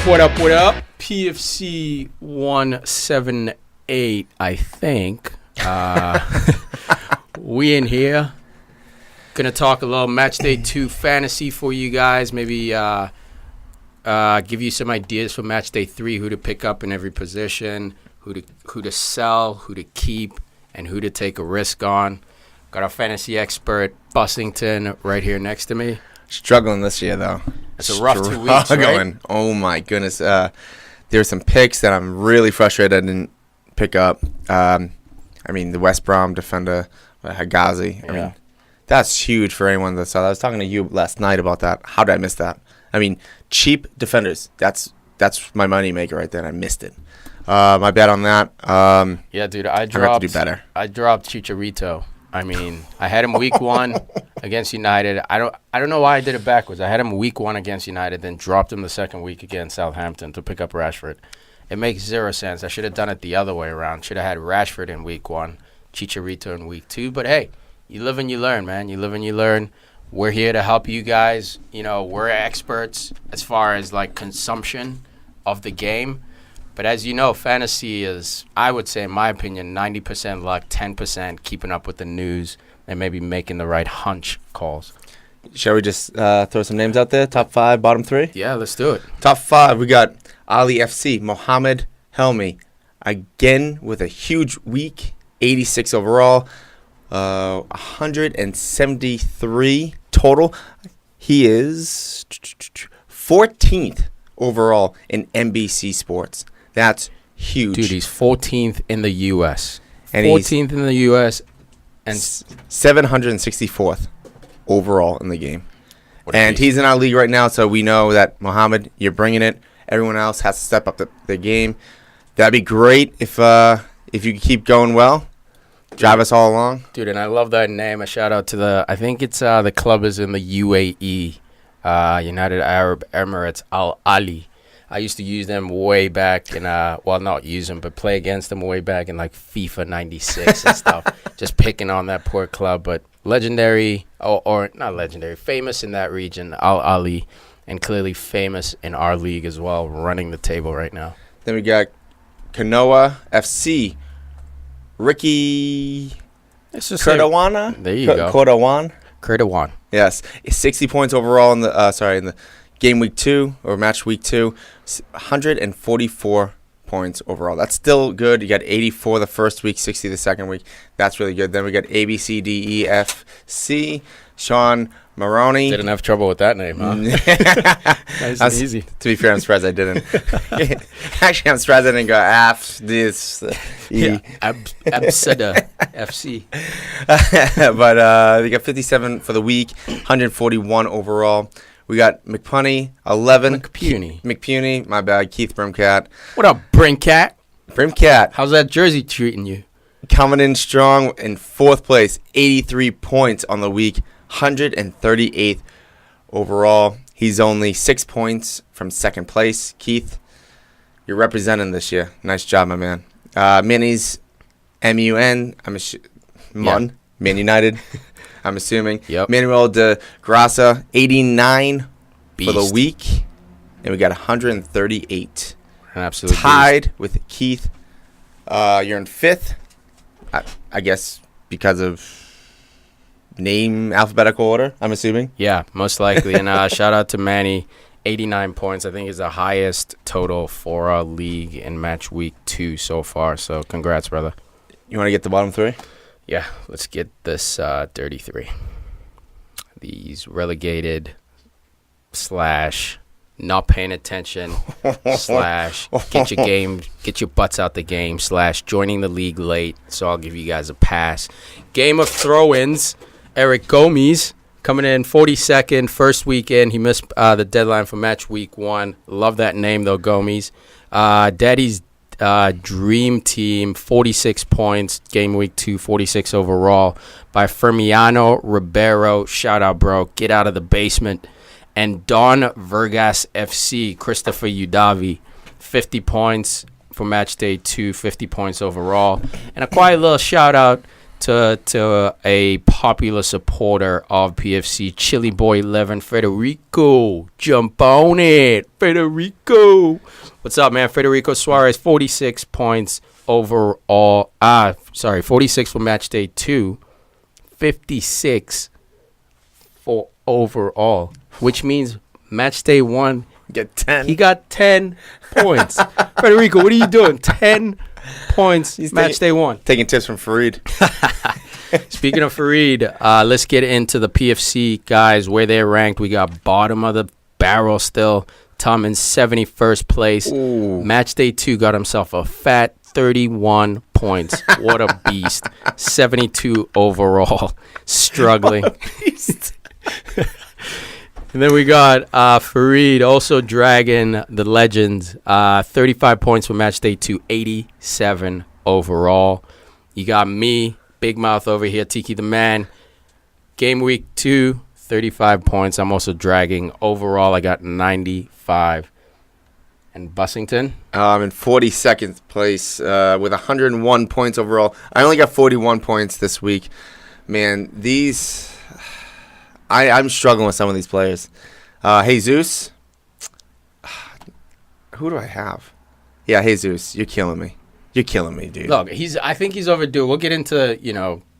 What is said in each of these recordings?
What up? PFC 178, I think. We in here. Gonna talk a little Matchday 2 fantasy for you guys. Maybe give you some ideas for Matchday 3, who to pick up in every position, who to sell, who to keep, and who to take a risk on. Got our fantasy expert, Bussington, right here next to me. Struggling this year, though. It's a rough 2 weeks, right? Oh, my goodness. There's some picks that I'm really frustrated I didn't pick up. The West Brom defender, Hegazi. I mean, that's huge for anyone that saw that. I was talking to you last night about that. How did I miss that? I mean, cheap defenders. That's my money maker right there, and I missed it. My bet on that. Yeah, dude, I have to do better. I dropped Chicharito. I mean, I had him week 1 against United. I don't know why I did it backwards. I had him week 1 against United, then dropped him the second week against Southampton to pick up Rashford. It makes zero sense. I should have done it the other way around. Should have had Rashford in week 1, Chicharito in week 2. But hey, you live and you learn, man. You live and you learn. We're here to help you guys. You know, we're experts as far as like consumption of the game. But as you know, fantasy is, I would say, in my opinion, 90% luck, 10% keeping up with the news, and maybe making the right hunch calls. Shall we just throw some names out there? Top 5, bottom 3? Yeah, let's do it. Top 5, we got Ali FC, Mohamed Helmi. Again, with a huge week, 86 overall, 173 total. He is 14th overall in NBC Sports. That's huge. Dude, he's 14th in the U.S. And 14th in the U.S. and 764th overall in the game. And he's in our league right now, so we know that, Mohamed, you're bringing it. Everyone else has to step up the game. That'd be great if you could keep going well. Drive us all along. Dude, and I love that name. A shout out to I think it's the club is in the UAE, United Arab Emirates, Al Ali. I used to use them way back in, not use them, but play against them way back in like FIFA 96 and stuff. Just picking on that poor club, but legendary, or not legendary, famous in that region, Al Ali, and clearly famous in our league as well, running the table right now. Then we got Kanoa FC, Ricky Kurdawana. There you go. Kurdawan. Yes, 60 points overall in the game week 2 or match week 2, 144 points overall. That's still good. You got 84 the first week, 60 the second week. That's really good. Then we got A, B, C, D, E, F, C. Sean Maroney. Didn't have trouble with that name, huh? Nice and easy. To be fair, I'm surprised I didn't. Actually, I'm surprised I didn't go F, this, E. Abseda FC. But they got 57 for the week, 141 overall. We got McPunny, 11. McPuny, my bad. Keith Brimcat. What up, Brimcat? Brimcat. How's that jersey treating you? Coming in strong in 4th place, 83 points on the week, 138th overall. He's only 6 points from 2nd place. Keith, you're representing this year. Nice job, my man. Minis, MUN, Man United. I'm assuming. Yep. Manuel de Grassa, 89 Beast. For the week. And we got 138. An absolute tied beast. with Keith. You're in 5th. I guess because of name alphabetical order, I'm assuming. Yeah, most likely. And shout out to Manny, 89 points. I think is the highest total for our league in match week 2 so far. So congrats, brother. You want to get the bottom 3? Yeah, let's get this dirty 3. These relegated / not paying attention / get your butts out the game / joining the league late. So I'll give you guys a pass. Game of throw-ins. Eric Gomes coming in 42nd, first weekend. He missed the deadline for match week 1. Love that name though, Gomes. Daddy's Dream Team, 46 points. Game week 2, 46 overall by Fermiano Ribeiro. Shout out, bro. Get out of the basement. And Don Vergas FC, Christopher Udavi, 50 points for match day 2, 50 points overall. And a quiet little shout out to a popular supporter of PFC, Chili Boy 11, Federico. Jump on it, Federico. What's up, man? Federico Suarez, 46 points overall. 46 for match day 2, 56 for overall, which means match day 1, Get 10. he got 10 points. Federico, what are you doing? 10 points, match day 1. Taking tips from Fareed. Speaking of Fareed, let's get into the PFC guys, where they're ranked. We got bottom of the barrel still. Tom in 71st place. Ooh. Match day 2 got himself a fat 31 points. What a beast. 72 overall. Struggling. And then we got Fareed also dragging the legend. 35 points for match day 2, 87 overall. You got me, Big Mouth over here, Tiki the Man. Game week 2, 35 points. I'm also dragging. Overall, I got 95. And Bussington? I'm in 42nd place with 101 points overall. I only got 41 points this week. Man, I'm struggling with some of these players. Jesus. Who do I have? Yeah, Jesus. You're killing me. You're killing me, dude. Look, I think he's overdue. We'll get into,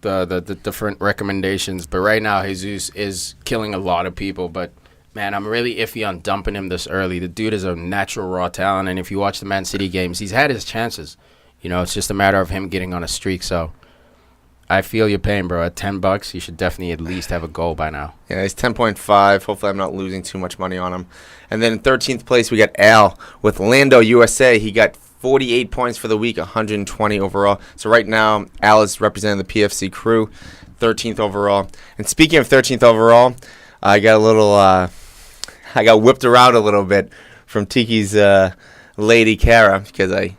the different recommendations, but right now Jesus is killing a lot of people. But man, I'm really iffy on dumping him this early. The dude is a natural raw talent, and if you watch the Man City games, he's had his chances. It's just a matter of him getting on a streak. So I feel your pain, bro. At $10, you should definitely at least have a goal by now. Yeah, he's 10.5. Hopefully I'm not losing too much money on him. And then in 13th place, we got Al with Lando USA. He got 48 points for the week, 120 overall. So right now, Al is representing the PFC crew, 13th overall. And speaking of 13th overall, I got I got whipped around a little bit from Tiki's lady, Kara, because I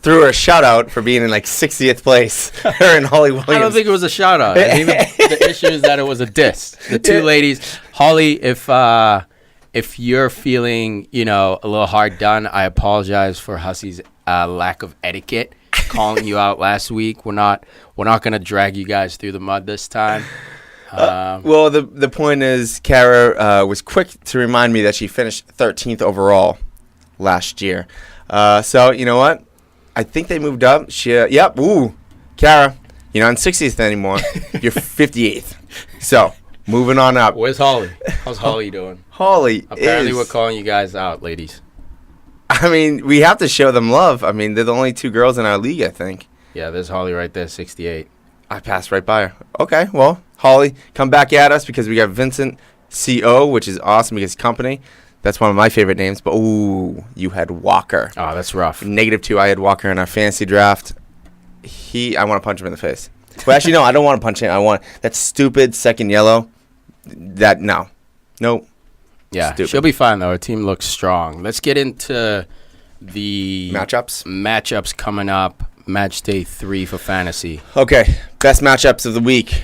threw her a shout-out for being in, 60th place. Her and Holly Williams. I don't think it was a shout-out. The issue is that it was a diss. The two ladies. Holly, if you're feeling, a little hard done, I apologize for Hussey's lack of etiquette calling you out last week. We're not going to drag you guys through the mud this time. Well, the point is, Kara was quick to remind me that she finished 13th overall last year. So, you know what? I think they moved up. Kara, you're not in 60th anymore. You're 58th. So, moving on up. Where's Holly? How's Holly doing? Holly Apparently we're calling you guys out, ladies. I mean, we have to show them love. I mean, they're the only 2 girls in our league, I think. Yeah, there's Holly right there, 68. I passed right by her. Okay, well, Holly, come back at us because we got Vincent CO, which is awesome because company. That's one of my favorite names. But, ooh, you had Walker. Oh, that's rough. -2, I had Walker in our fantasy draft. I want to punch him in the face. Well, actually, no, I don't want to punch him. I want that stupid second yellow. Nope. Yeah, Stupid. she'll be fine, though. Her team looks strong. Let's get into the matchups coming up. Match day 3 for fantasy. Okay, best matchups of the week.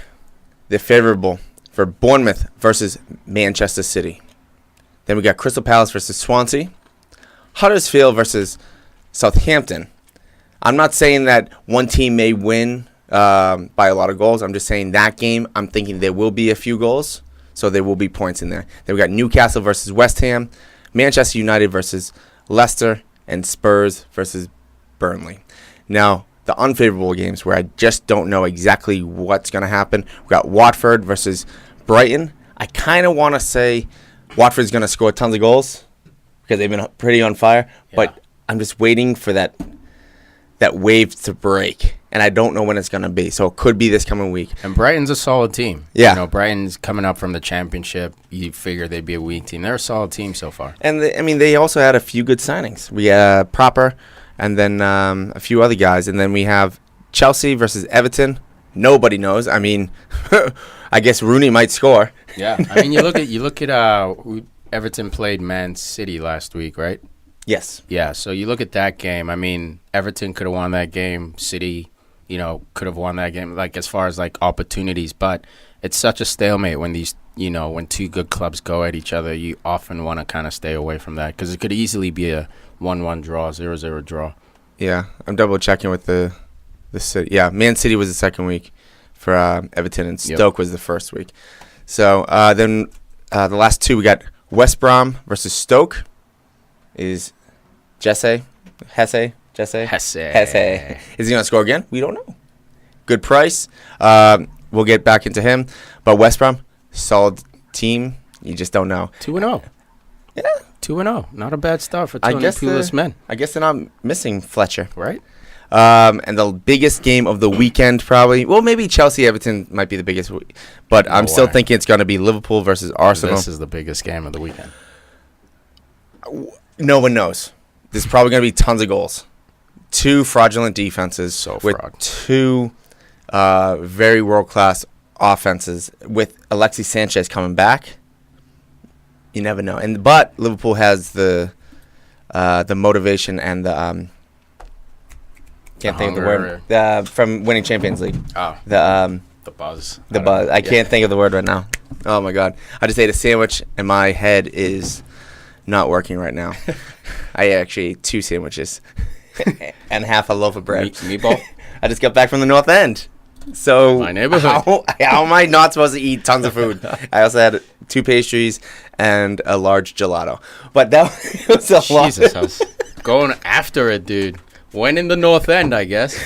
They're favorable for Bournemouth versus Manchester City. Then we got Crystal Palace versus Swansea. Huddersfield versus Southampton. I'm not saying that one team may win by a lot of goals. I'm just saying that game, I'm thinking there will be a few goals. So there will be points in there. Then we got Newcastle versus West Ham, Manchester United versus Leicester, and Spurs versus Burnley. Now, the unfavorable games where I just don't know exactly what's going to happen. We got Watford versus Brighton. I kind of want to say Watford's going to score tons of goals because they've been pretty on fire. Yeah. But I'm just waiting for that wave to break. And I don't know when it's going to be. So it could be this coming week. And Brighton's a solid team. Yeah. Brighton's coming up from the championship. You figure they'd be a weak team. They're a solid team so far. And, they also had a few good signings. We had Proper and then a few other guys. And then we have Chelsea versus Everton. Nobody knows. I mean, I guess Rooney might score. Yeah. I mean, you look at Everton played Man City last week, right? Yes. Yeah. So you look at that game. I mean, Everton could have won that game. City, could have won that game, as far as, opportunities. But it's such a stalemate when these, when two good clubs go at each other. You often want to kind of stay away from that because it could easily be a 1-1 draw, 0-0 draw. Yeah. I'm double-checking with the The City. Yeah, Man City was the second week for Everton, and Stoke was the first week. So then the last two, we got West Brom versus Stoke. Is Hesse? Is he going to score again? We don't know. Good price. We'll get back into him. But West Brom, solid team. You just don't know. 2-0. Yeah. 2-0. Not a bad start for two unbeaten men. I guess they're not missing Fletcher. Right? And the biggest game of the weekend probably. Well, maybe Chelsea-Everton might be the biggest. But I'm still thinking it's going to be Liverpool versus Arsenal. This is the biggest game of the weekend. No one knows. There's probably going to be tons of goals. Two fraudulent defenses with two very world-class offenses. With Alexis Sanchez coming back, you never know. But Liverpool has the motivation and the can't think of the word from winning Champions League. Oh, the buzz. The buzz. I can't think of the word right now. Oh my God! I just ate a sandwich and my head is not working right now. I actually ate 2 sandwiches and half a loaf of bread. Meatball? I just got back from the North End. So my neighborhood. How am I not supposed to eat tons of food? I also had 2 pastries and a large gelato. But that was a lot. Jesus, I was going after it, dude. When in the North End, I guess.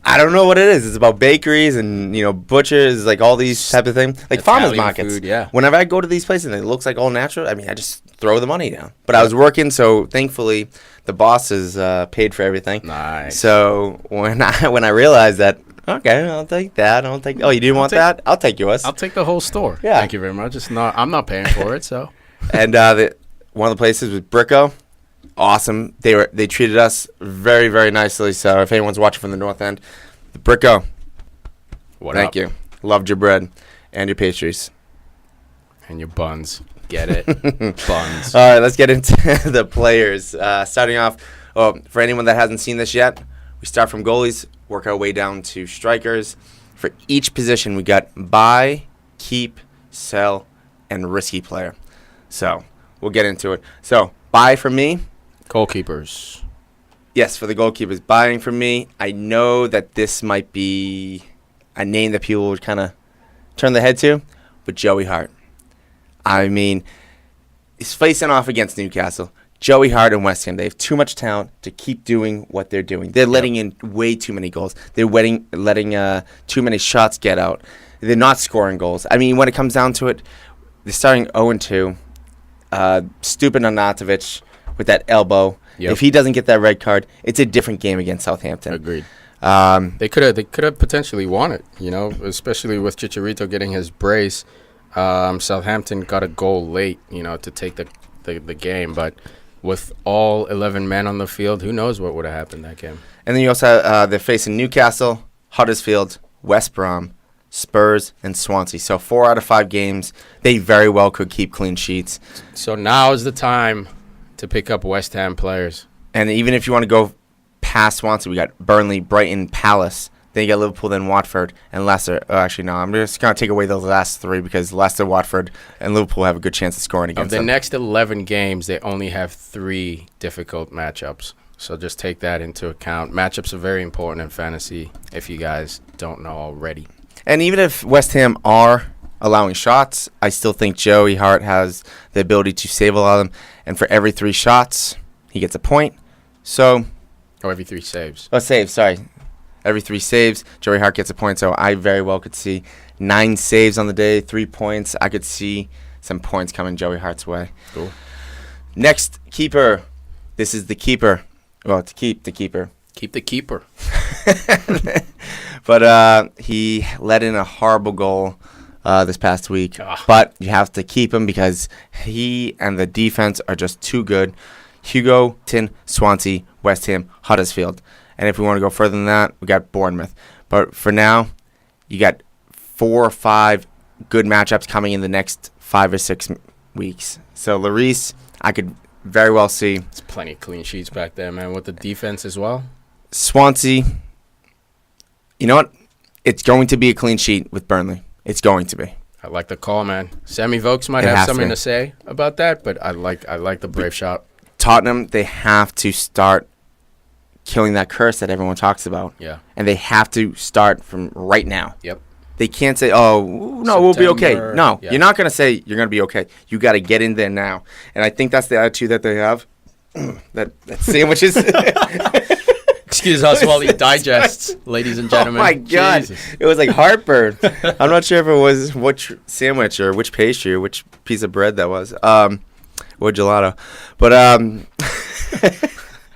I don't know what it is. It's about bakeries and, butchers, like all these type of things. Like farmers markets. Food, yeah. Whenever I go to these places and it looks like all natural, I just throw the money down. But I was working, so thankfully the bosses paid for everything. Nice. So when I realized that, okay, I'll take that. Oh, you didn't want that? I'll take yours. I'll take the whole store. Yeah. Thank you very much. I'm not paying for it, so. And one of the places was Bricko. Awesome. They treated us very, very nicely. So if anyone's watching from the North End, the Bricko. Thank you. Loved your bread and your pastries. And your buns. Get it? Buns. All right, let's get into the players. Starting off, for anyone that hasn't seen this yet, we start from goalies, work our way down to strikers. For each position, we got buy, keep, sell, and risky player. So we'll get into it. So buy for me. Goalkeepers. Yes, for the goalkeepers. Buying for me, I know that this might be a name that people would kind of turn their head to, but Joey Hart. I mean, he's facing off against Newcastle. Joey Hart and West Ham, they have too much talent to keep doing what they're doing. They're letting in way too many goals. They're letting too many shots get out. They're not scoring goals. I mean, when it comes down to it, they're starting 0-2. Stupid Arnautovic with that elbow. Yep. If he doesn't get that red card, it's a different game against Southampton. Agreed. They could have potentially won it, especially with Chicharito getting his brace. Southampton got a goal late, to take the game. But with all 11 men on the field, who knows what would have happened that game. And then you also have, they're facing Newcastle, Huddersfield, West Brom, Spurs, and Swansea. So 4 out of 5 games, they very well could keep clean sheets. So now is the time to pick up West Ham players. And even if you want to go past Swansea, we got Burnley, Brighton, Palace. Then you got Liverpool, then Watford, and Leicester. Oh, actually, no. I'm just going to take away those last 3 because Leicester, Watford, and Liverpool have a good chance of scoring against them. Of the next 11 games, they only have 3 difficult matchups. So just take that into account. Matchups are very important in fantasy if you guys don't know already. And even if West Ham are allowing shots, I still think Joey Hart has the ability to save a lot of them. And for every 3 shots, he gets a point. So, every 3 saves. Oh, saves, sorry. Every 3 saves, Joey Hart gets a point. So I very well could see 9 saves on the day, 3 points. I could see some points coming Joey Hart's way. Cool. Next, keeper. This is the keeper. Well, to keep the keeper. Keep the keeper. But he let in a horrible goal this past week. But you have to keep him because he and the defense are just too good. Hugo, Swansea, West Ham, Huddersfield. And if we want to go further than that, we got Bournemouth. But for now, you got 4 or 5 good matchups coming in the next 5 or 6 weeks. So Lloris, I could very well see. There's plenty of clean sheets back there, man, with the defense as well. Swansea, you know what? It's going to be a clean sheet with Burnley. It's going to be. I like the call, man. Sammy Vokes might have something to say about that, but I like the brave shot. Tottenham, they have to start killing that curse that everyone talks about. Yeah. And they have to start from right now. Yep. They can't say, "Oh, no, we'll be okay." No, Yeah. you're not going to say you're going to be okay. You got to get in there now. And I think that's the attitude that they have. that sandwiches. Excuse us while he digests, ladies and gentlemen. Oh my God. Jesus. It was like heartburn. I'm not sure if it was which sandwich or which pastry or which piece of bread that was. Or gelato. But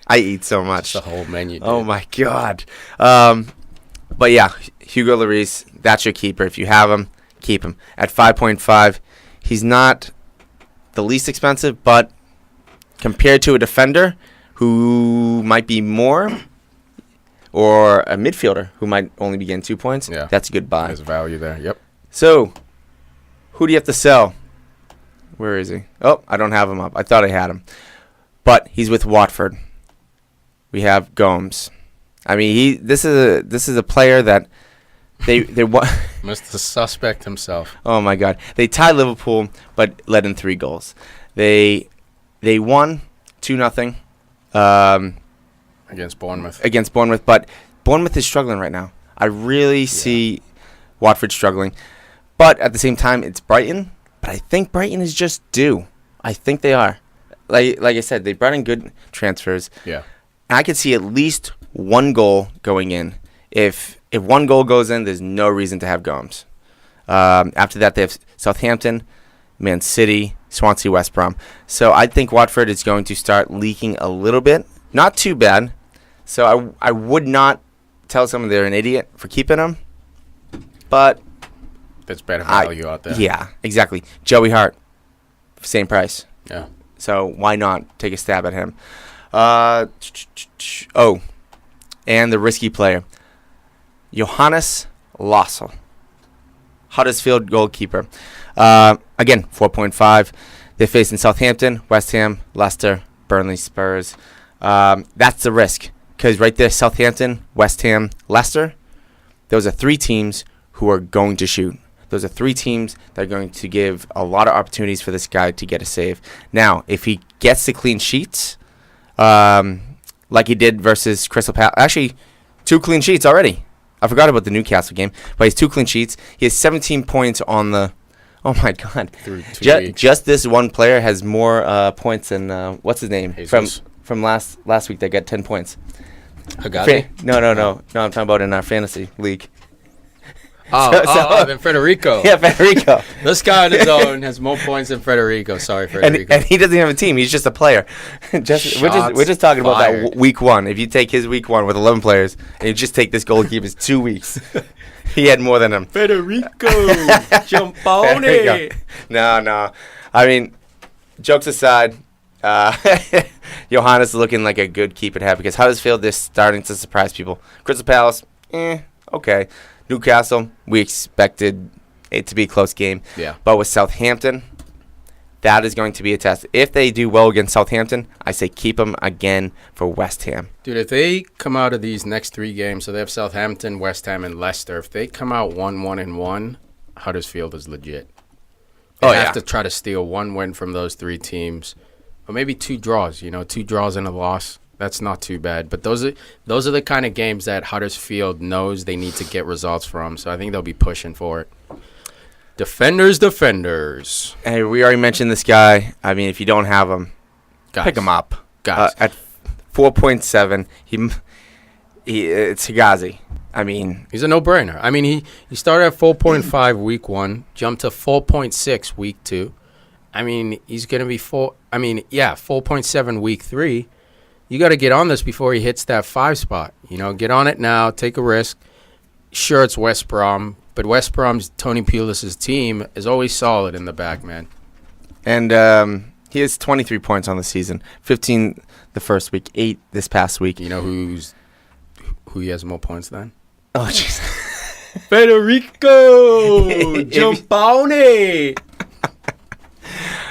I eat so much. The whole menu. Dude. Oh my God. But yeah, Hugo Lloris, that's your keeper. If you have him, keep him. At 5.5, he's not the least expensive, but compared to a defender who might be more, or a midfielder who might only be getting 2 points, that's a good buy. There's value there. Yep. So, who do you have to sell? Where is he? Oh, I don't have him up. I thought I had him. But he's with Watford. We have Gomes. I mean, this is a player that they Mr. Suspect himself. Oh my God! They tied Liverpool, but let in 3 goals. They won 2-0 Against Bournemouth. But Bournemouth is struggling right now. I really see Watford struggling, but at the same time, it's Brighton. But I think Brighton is just due. I think they are. Like I said, they brought in good transfers. Yeah. I could see at least 1 goal going in. If 1 goal goes in, there's no reason to have Gomes. After that, they have Southampton, Man City, Swansea, West Brom. So I think Watford is going to start leaking a little bit. Not too bad. So I would not tell someone they're an idiot for keeping them. But there's better value out there. Yeah, exactly. Joey Hart, same price. Yeah. So why not take a stab at him? And the risky player, Johannes Lossell, Huddersfield goalkeeper. Again, 4.5. They're facing Southampton, West Ham, Leicester, Burnley, Spurs. That's the risk. Because right there, Southampton, West Ham, Leicester, those are 3 teams who are going to shoot. Those are 3 teams that are going to give a lot of opportunities for this guy to get a save. Now, if he gets the clean sheets, like he did versus Crystal Palace. Actually, 2 clean sheets already. I forgot about the Newcastle game, but he's 2 clean sheets. He has 17 points on the. Oh my God! Through 2 weeks. Just this one player has more points than what's his name from last week that got 10 points. Hegazi? No. I'm talking about in our fantasy league. Then Federico. Yeah, Federico. This guy on his own has more points than Federico. Sorry, Federico. And he doesn't have a team. He's just a player. We're just talking about that week 1. If you take his week 1 with 11 players, and you just take this goalkeeper's 2 weeks, he had more than him. Federico. Jumpone. No. I mean, jokes aside, Johannes is looking like a good keeper to have because Huddersfield is starting to surprise people. Crystal Palace, okay. Newcastle, we expected it to be a close game. Yeah. But with Southampton, that is going to be a test. If they do well against Southampton, I say keep them again for West Ham. Dude, if they come out of these next 3 games, so they have Southampton, West Ham, and Leicester, if they come out 1-1-1, Huddersfield is legit. They have to try to steal 1 win from those 3 teams. Or maybe 2 draws, 2 draws and a loss. That's not too bad. But those are the kind of games that Huddersfield knows they need to get results from. So I think they'll be pushing for it. Defenders. Hey, we already mentioned this guy. I mean, if you don't have him, pick him up. Guys. At 4.7, it's Hegazi. I mean, he's a no-brainer. I mean, he started at 4.5 week 1, jumped to 4.6 week 2. I mean, he's going to be 4.7 week 3. You got to get on this before he hits that 5 spot. Get on it now. Take a risk. Sure, it's West Brom, but West Brom's Tony Pulis' team is always solid in the back, man. And he has 23 points on the season. 15 the first week, 8 this past week. You know who he has more points than? Oh, jeez. Federico Giampone.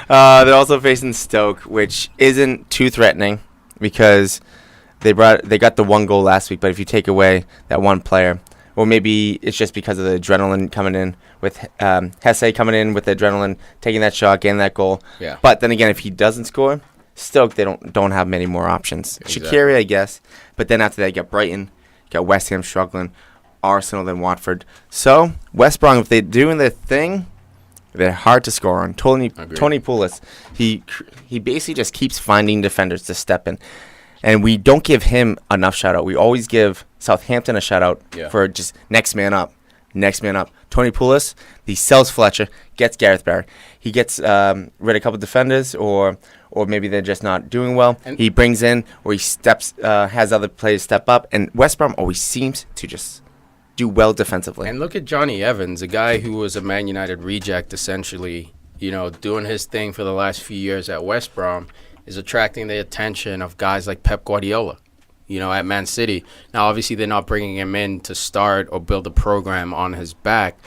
They're also facing Stoke, which isn't too threatening because they got the 1 goal last week. But if you take away that 1 player, or maybe it's just because of the adrenaline coming in with Hesse coming in with the adrenaline, taking that shot, getting that goal. Yeah. But then again, if he doesn't score, Stoke, they don't have many more options. Exactly. Shaqiri, I guess. But then after that, you got Brighton, you got West Ham struggling, Arsenal, then Watford. So, West Brom, if they're doing their thing, they're hard to score on. Tony Pulis, he basically just keeps finding defenders to step in. And we don't give him enough shout-out. We always give Southampton a shout-out for just next man up. Next man up. Tony Pulis, he sells Fletcher, gets Gareth Barry. He gets rid of a couple defenders, or maybe they're just not doing well. And he brings in, or he has other players step up. And West Brom always seems to just do well defensively. And look at Johnny Evans, a guy who was a Man United reject, essentially, doing his thing for the last few years at West Brom, is attracting the attention of guys like Pep Guardiola, at Man City. Now, obviously, they're not bringing him in to start or build a program on his back,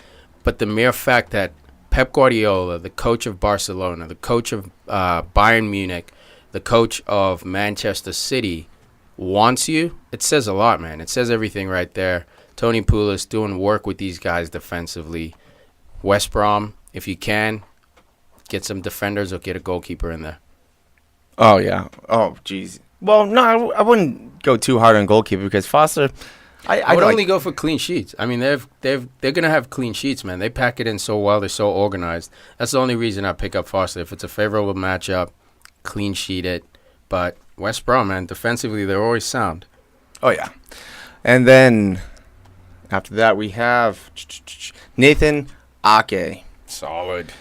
but the mere fact that Pep Guardiola, the coach of Barcelona, the coach of Bayern Munich, the coach of Manchester City, wants you, it says a lot, man. It says everything right there. Tony Pulis doing work with these guys defensively. West Brom, if you can, get some defenders or get a goalkeeper in there. Oh, yeah. Oh, jeez. Well, no, I wouldn't go too hard on goalkeeper because Foster, I would only go for clean sheets. I mean, they're gonna have clean sheets, man. They pack it in so well. They're so organized. That's the only reason I pick up Foster. If it's a favorable matchup, clean sheet it. But West Brom, man, defensively they're always sound. Oh yeah, and then after that we have Nathan Ake. Solid.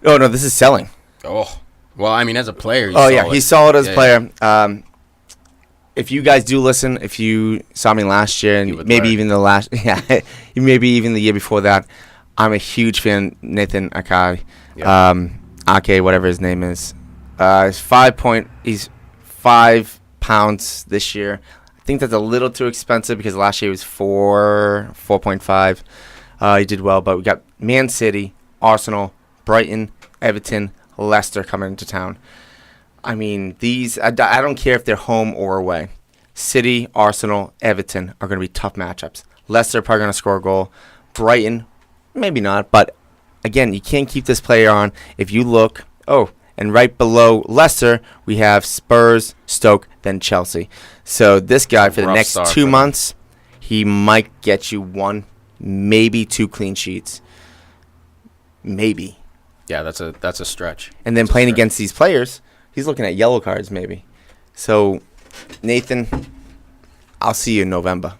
Oh no, this is selling. Oh. Well, I mean, as a player, he's solid. Yeah, he's solid as a player. If you guys do listen, if you saw me last year and maybe even maybe even the year before that, I'm a huge fan of Nathan Ake. Yeah. Ake, whatever his name is. He's 5 pounds this year. I think that's a little too expensive because last year he was 4.5. He did well, but we got Man City, Arsenal, Brighton, Everton, Leicester coming into town. I mean, I don't care if they're home or away. City, Arsenal, Everton are going to be tough matchups. Leicester probably going to score a goal. Brighton, maybe not. But, again, you can't keep this player on. If you look, and right below Leicester, we have Spurs, Stoke, then Chelsea. So this guy, for the next 2 months, he might get you 1, maybe 2 clean sheets. Maybe. Yeah, that's a stretch. And then playing against these players, he's looking at yellow cards maybe. So, Nathan, I'll see you in November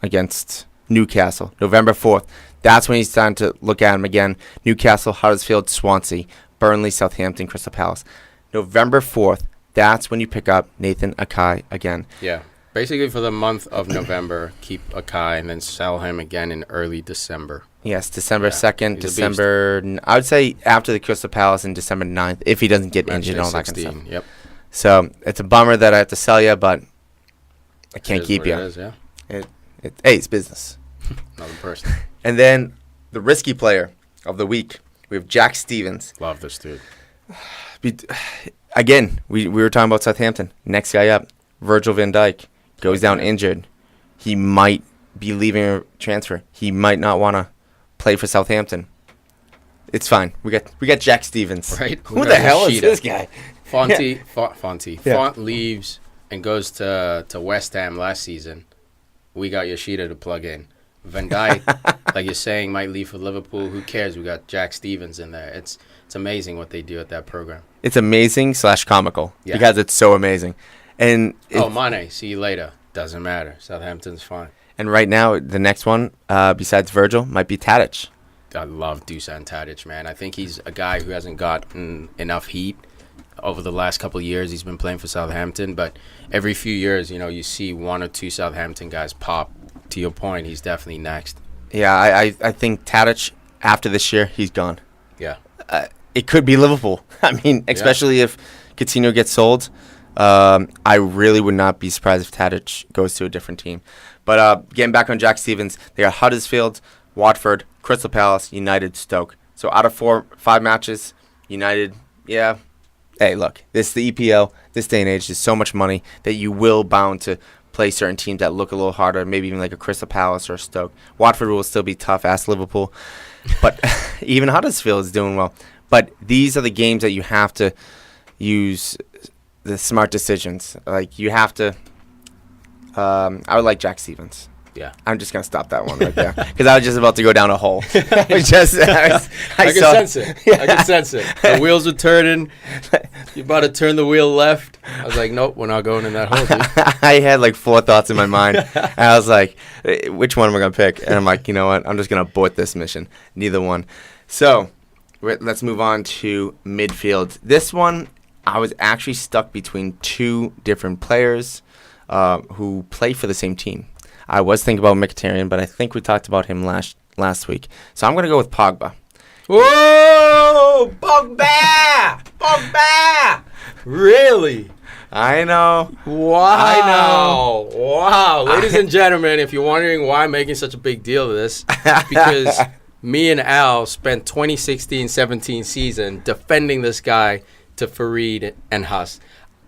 against Newcastle, November 4th. That's when he's time to look at him again. Newcastle, Huddersfield, Swansea, Burnley, Southampton, Crystal Palace. November 4th, that's when you pick up Nathan Ake again. Yeah. Basically, for the month of November, keep Ake and then sell him again in early December. Yes, December 2nd, I would say after the Crystal Palace and December 9th, if he doesn't get injured and all that kind of stuff. Yep. So, it's a bummer that I have to sell you, but I can't keep you. It is, yeah. Hey, it's business. Another person. And then the risky player of the week, we have Jack Stevens. Love this dude. Again, we were talking about Southampton. Next guy up, Virgil van Dijk, goes down injured. He might be leaving a transfer. He might not want to play for Southampton. It's fine. We got Jack Stevens. Right? Who the hell is this guy? Fonte. Yeah. Font leaves and goes to West Ham last season. We got Yoshida to plug in. Van Dijk, like you're saying, might leave for Liverpool. Who cares? We got Jack Stevens in there. It's amazing what they do at that program. It's amazing / comical because it's so amazing. And Mane, see you later. Doesn't matter. Southampton's fine. And right now, the next one, besides Virgil, might be Tadic. I love Dusan Tadic, man. I think he's a guy who hasn't gotten enough heat over the last couple of years. He's been playing for Southampton, but every few years, you see 1 or 2 Southampton guys pop. To your point, he's definitely next. Yeah, I think Tadic, after this year, he's gone. Yeah. It could be Liverpool. I mean, especially if Coutinho gets sold. I really would not be surprised if Tadic goes to a different team. But getting back on Jack Stevens, they got Huddersfield, Watford, Crystal Palace, United, Stoke. So out of 5 matches, United, yeah. Hey, look, this is the EPL. This day and age, there's so much money that you will bound to play certain teams that look a little harder, maybe even like a Crystal Palace or a Stoke. Watford will still be tough, ask Liverpool. But even Huddersfield is doing well. But these are the games that you have to use the smart decisions. Like, you have to. I would like Jack Stevens. Yeah. I'm just going to stop that one right there because I was just about to go down a hole. I can sense it. I can sense it. The wheels were turning. You're about to turn the wheel left. I was like, nope, we're not going in that hole, dude. I had like 4 thoughts in my mind. And I was like, which one am I going to pick? And I'm like, you know what? I'm just going to abort this mission. Neither one. So let's move on to midfield. This one, I was actually stuck between 2 different players who play for the same team. I was thinking about Mkhitaryan, but I think we talked about him last week. So I'm going to go with Pogba. Whoa! Pogba! Pogba! Really? I know. Wow. I know. Wow. Ladies and gentlemen, if you're wondering why I'm making such a big deal of this, because me and Al spent 2016-17 season defending this guy to Fareed and Huss.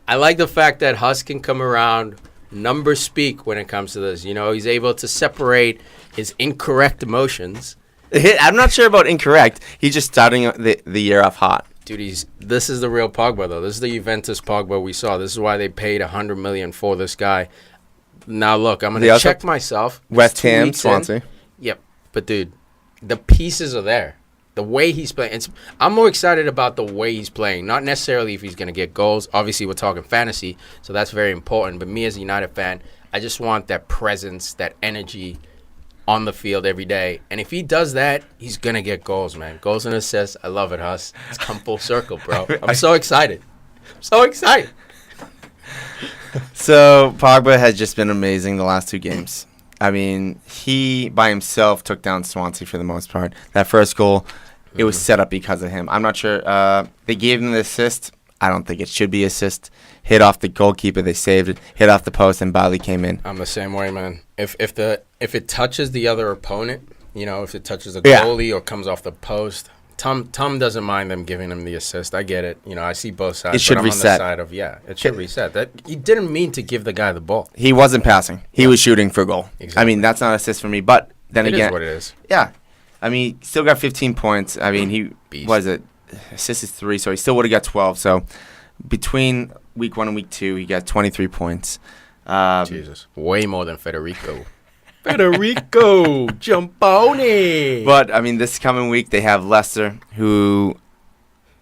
I like the fact that Huss can come around. Numbers speak when it comes to this. You know, he's able to separate his incorrect emotions. I'm not sure about incorrect. He's just starting the year off hot. Dude, this is the real Pogba, though. This is the Juventus Pogba we saw. This is why they paid $100 million for this guy. Now, look, I'm going to check myself. West Ham, Swansea. Yep. But, dude, the pieces are there. The way he's playing. I'm more excited about the way he's playing, not necessarily if he's going to get goals. Obviously, we're talking fantasy, so that's very important. But me as a United fan, I just want that presence, that energy on the field every day. And if he does that, he's going to get goals, man. Goals and assists. I love it, Huss. It's come full circle, bro. I'm so excited. I'm so excited. So, Pogba has just been amazing the last 2 games. I mean, he by himself took down Swansea for the most part. That first goal, it was set up because of him. I'm not sure. They gave him the assist. I don't think it should be assist. Hit off the goalkeeper, they saved it. Hit off the post, and Bali came in. I'm the same way, man. If it touches the other opponent, you know, if it touches the goalie or comes off the post, Tom doesn't mind them giving him the assist. I get it. You know, I see both sides. It should reset. On the side of, it should reset. That he didn't mean to give the guy the ball. He wasn't passing. He was shooting for a goal. Exactly. I mean, that's not assist for me. But then again, it is what it is. Yeah. I mean, still got 15 points. I mean, assist is 3, so he still would have got 12. So between week 1 and week 2, he got 23 points. Jesus. Way more than Federico. Federico Giamboni. But, I mean, this coming week, they have Leicester, who,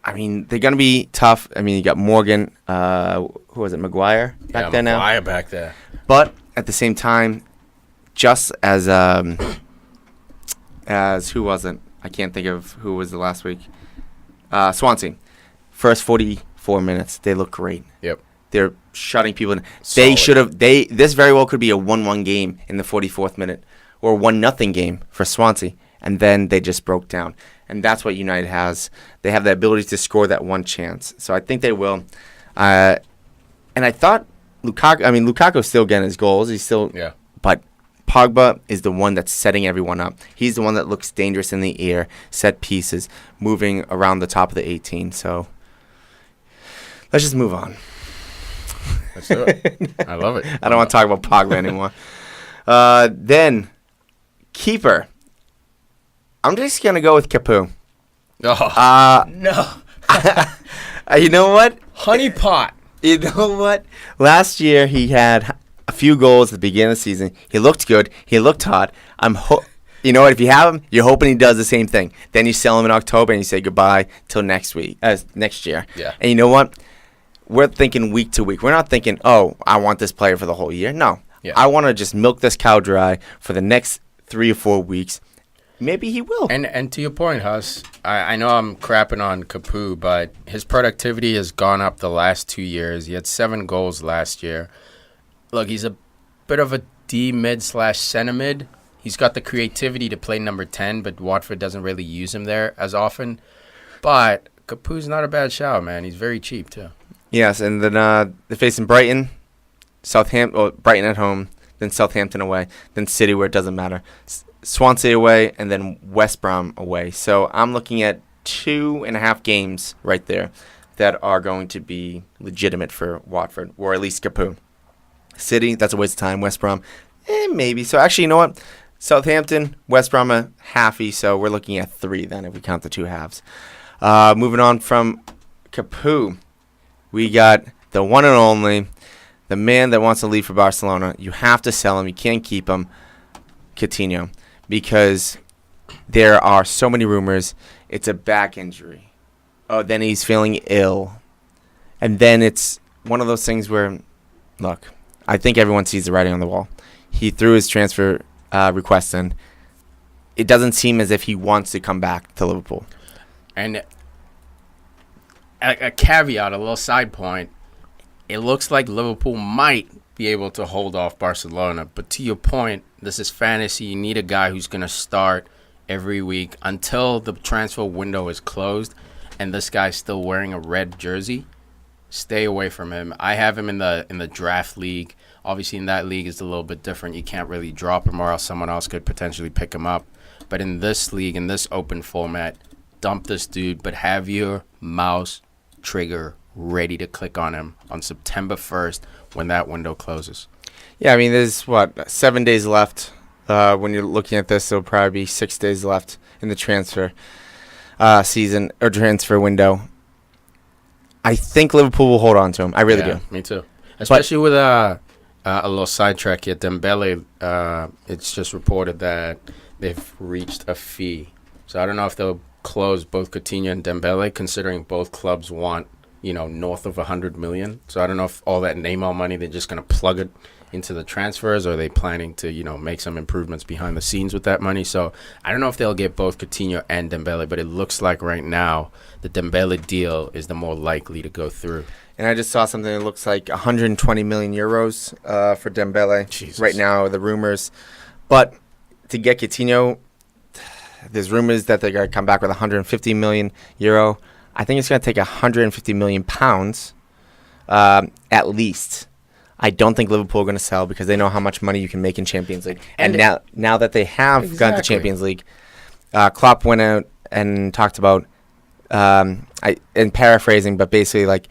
I mean, they're going to be tough. I mean, you got Morgan, who was it, Maguire back there now? Maguire back there. But at the same time, just as who was it? I can't think of who was the last week. Swansea. First 44 minutes, they look great. Yep. They're shutting people in. They should have. This very well could be a 1-1 game in the 44th minute, or 1-0 game for Swansea, and then they just broke down. And that's what United has. They have the ability to score that one chance. So I think they will. And I thought Lukaku's still getting his goals. He's still. Yeah. But Pogba is the one that's setting everyone up. He's the one that looks dangerous in the air, set pieces, moving around the top of the 18. So let's just move on. Let's do it. I love it. I don't want to talk about Pogba anymore. Then, keeper. I'm just going to go with Capu. Oh, no. You know what? Honey pot. You know what? Last year, he had a few goals at the beginning of the season. He looked good. He looked hot. You know what? If you have him, you're hoping he does the same thing. Then you sell him in October and you say goodbye till next year. Yeah. And you know what? We're thinking week to week. We're not thinking, oh, I want this player for the whole year. No. Yeah. I want to just milk this cow dry for the next 3 or 4 weeks. Maybe he will. And to your point, Huss, I know I'm crapping on Capu, but his productivity has gone up the last 2 years. He had 7 goals last year. Look, he's a bit of a D mid/center mid. He's got the creativity to play number 10, but Watford doesn't really use him there as often. But Capu's not a bad shout, man. He's very cheap, too. Yes, and then they're facing Brighton, Brighton at home, then Southampton away, then City where it doesn't matter, Swansea away, and then West Brom away. So I'm looking at 2.5 games right there that are going to be legitimate for Watford, or at least Capu. City, that's a waste of time. West Brom, maybe. So actually, you know what? Southampton, West Brom a halfie, so we're looking at 3 then if we count the 2 halves. Moving on from Capu. we got the one and only, the man that wants to leave for Barcelona. You have to sell him. You can't keep him, Coutinho, because there are so many rumors. It's a back injury. Oh, then he's feeling ill. And then it's one of those things where, look, I think everyone sees the writing on the wall. He threw his transfer request in. It doesn't seem as if he wants to come back to Liverpool. And a caveat, a little side point, it looks like Liverpool might be able to hold off Barcelona. But to your point, this is fantasy. You need a guy who's going to start every week until the transfer window is closed, and this guy's still wearing a red jersey. Stay away from him. I have him in the draft league. Obviously, in that league, it's a little bit different. You can't really drop him, or else someone else could potentially pick him up. But in this league, in this open format, dump this dude, but have your mouse trigger ready to click on him on September 1st when that window closes. Yeah, I mean, there's, 7 days left. When you're looking at this, there'll probably be 6 days left in the transfer season or transfer window. I think Liverpool will hold on to him. I really do. Me too. Especially with a little sidetrack here. Dembele, it's just reported that they've reached a fee. So I don't know if they'll close both Coutinho and Dembele, considering both clubs want, north of 100 million. So I don't know if all that Neymar money, they're just going to plug it into the transfers, or are they planning to, make some improvements behind the scenes with that money? So I don't know if they'll get both Coutinho and Dembele, but it looks like right now the Dembele deal is the more likely to go through. And I just saw something that looks like 120 million euros for Dembele. Jesus. Right now, the rumors. But to get Coutinho, there's rumors that they're going to come back with 150 million euro. I think it's going to take 150 million pounds at least. I don't think Liverpool are going to sell because they know how much money you can make in Champions League. And now that they have got the Champions League, Klopp went out and talked about, and paraphrasing, but basically like,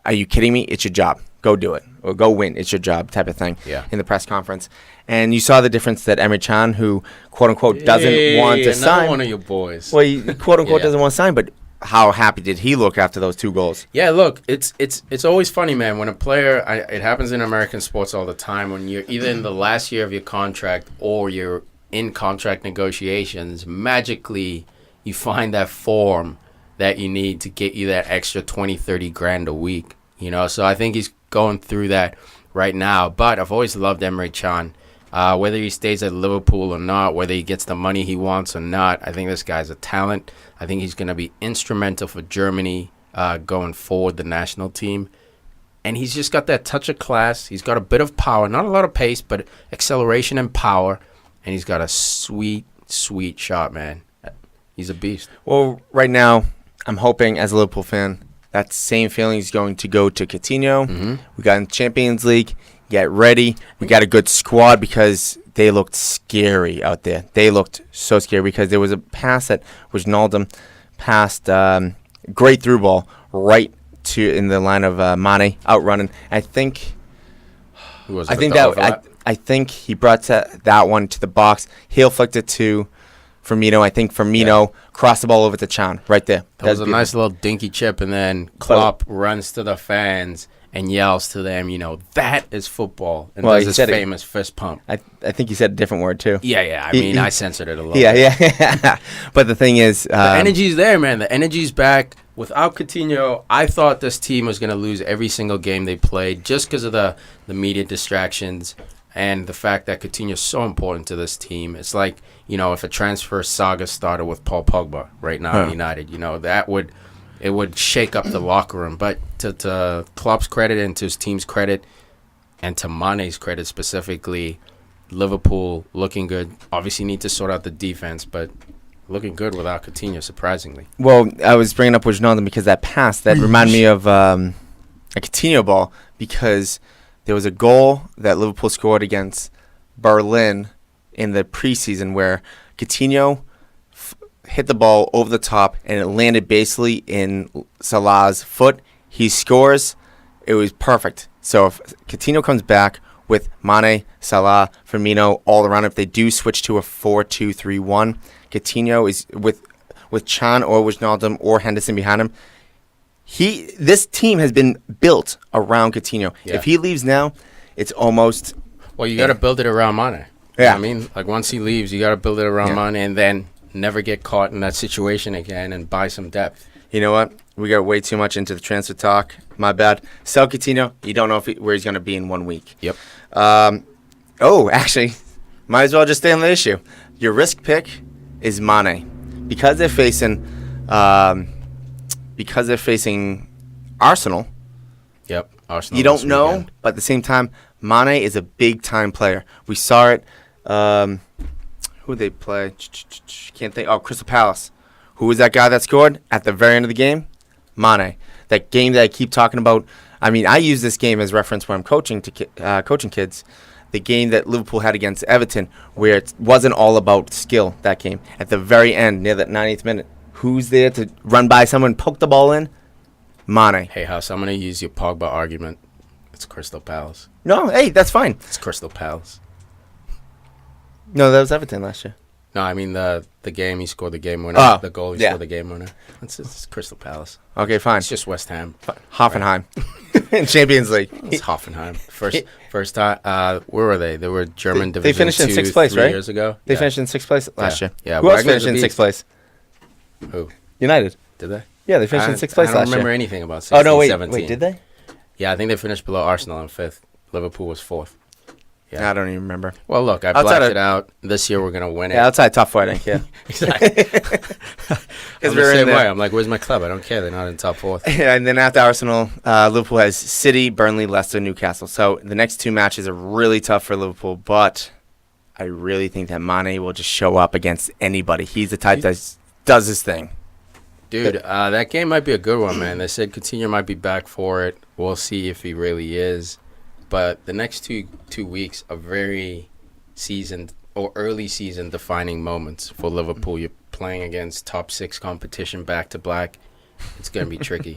are you kidding me? It's your job. Go do it. Or go win. It's your job type of thing in the press conference. And you saw the difference that Emre Can, who, quote-unquote, doesn't want to sign. One of your boys. Well, he, quote-unquote, doesn't want to sign, but how happy did he look after those 2 goals? Yeah, look, it's always funny, man. When a player, it happens in American sports all the time, when you're either in the last year of your contract or you're in contract negotiations, magically you find that form that you need to get you that extra 20, 30 grand a week. So I think he's going through that right now. But I've always loved Emre Can. Whether he stays at Liverpool or not, whether he gets the money he wants or not, I think this guy's a talent. I think he's going to be instrumental for Germany going forward, the national team. And he's just got that touch of class. He's got a bit of power, not a lot of pace, but acceleration and power. And he's got a sweet, sweet shot, man. He's a beast. Well, right now, I'm hoping as a Liverpool fan, that same feeling is going to go to Coutinho. Mm-hmm. We got in the Champions League. Get ready. We got a good squad because they looked scary out there. They looked so scary because there was a pass that Wijnaldum passed, great through ball right to in the line of Mane outrunning. I think he brought that one to the box. Heel flicked it to Firmino. I think Firmino crossed the ball over to Can right there. That was a nice little dinky chip, and then Klopp runs to the fans and yells to them, that is football. And does his famous fist pump. I think he said a different word, too. Yeah. I censored it a little bit. Yeah. But the thing is... the energy's there, man. The energy's back. Without Coutinho, I thought this team was going to lose every single game they played just because of the media distractions and the fact that Coutinho is so important to this team. It's like, if a transfer saga started with Paul Pogba right now in United, it would shake up the locker room. But to Klopp's credit and to his team's credit and to Mane's credit specifically, Liverpool looking good. Obviously need to sort out the defense, but looking good without Coutinho, surprisingly. Well, I was bringing up Wijnaldum because that pass, that reminded me of a Coutinho ball because there was a goal that Liverpool scored against Berlin in the preseason where Coutinho hit the ball over the top and it landed basically in Salah's foot. He scores. It was perfect. So if Coutinho comes back with Mane, Salah, Firmino all around, if they do switch to a 4-2-3-1, Coutinho is with Can or Wijnaldum or Henderson behind him, This team has been built around Coutinho. Yeah. If he leaves now, it's almost. Well, you got to build it around Mane. You know Yeah. what I mean, like once he leaves, you got to build it around Mane, and then never get caught in that situation again, and buy some depth. You know what? We got way too much into the transfer talk. My bad. Sell Coutinho. You don't know where he's going to be in 1 week. Yep. Actually, might as well just stay on the issue. Your risk pick is Mane, because they're facing Arsenal. Yep. Arsenal. You don't this know, weekend. but at the same time, Mane is a big time player. We saw it. Who they play? Can't think. Oh, Crystal Palace. Who was that guy that scored at the very end of the game? Mane. That game that I keep talking about. I mean, I use this game as reference when I'm coaching kids. The game that Liverpool had against Everton, where it wasn't all about skill. That game at the very end, near that 90th minute, who's there to run by someone, poke the ball in? Mane. Hey, Huss, I'm gonna use your Pogba argument. It's Crystal Palace. No, hey, that's fine. It's Crystal Palace. No, that was Everton last year. No, I mean the game he scored the game winner. Oh, The goal he yeah. scored the game winner. It's Crystal Palace. Okay, fine. It's just West Ham. Hoffenheim in Champions League. It's Hoffenheim. First time. Where were they? They were German They division. finished in 6th place, 3 right? years ago. They Yeah. finished in 6th place last year. Yeah, Who else Wagner's finished a in 6th beast. place? Who United. did they? Yeah, they finished in 6th place I don't last remember year. anything about 16, Oh no, wait, 17. did they? Yeah, I think they finished below Arsenal in 5th. Liverpool was 4th. Yeah. I don't even remember. Well, look, I Outside blacked of- it out. This year we're gonna win it. Yeah, outside top four, I don't care. Exactly. Because I'm the same way. I'm like, where's my club? I don't care. They're not in top 4th. And then after Arsenal, Liverpool has City, Burnley, Leicester, Newcastle. So the next 2 matches are really tough for Liverpool, but I really think that Mane will just show up against anybody. He's the type that does his thing. Dude, that game might be a good one, man. They said Coutinho might be back for it. We'll see if he really is. But the next two weeks are very seasoned or early season defining moments for Liverpool. You're playing against top 6 competition back to back. It's going to be tricky.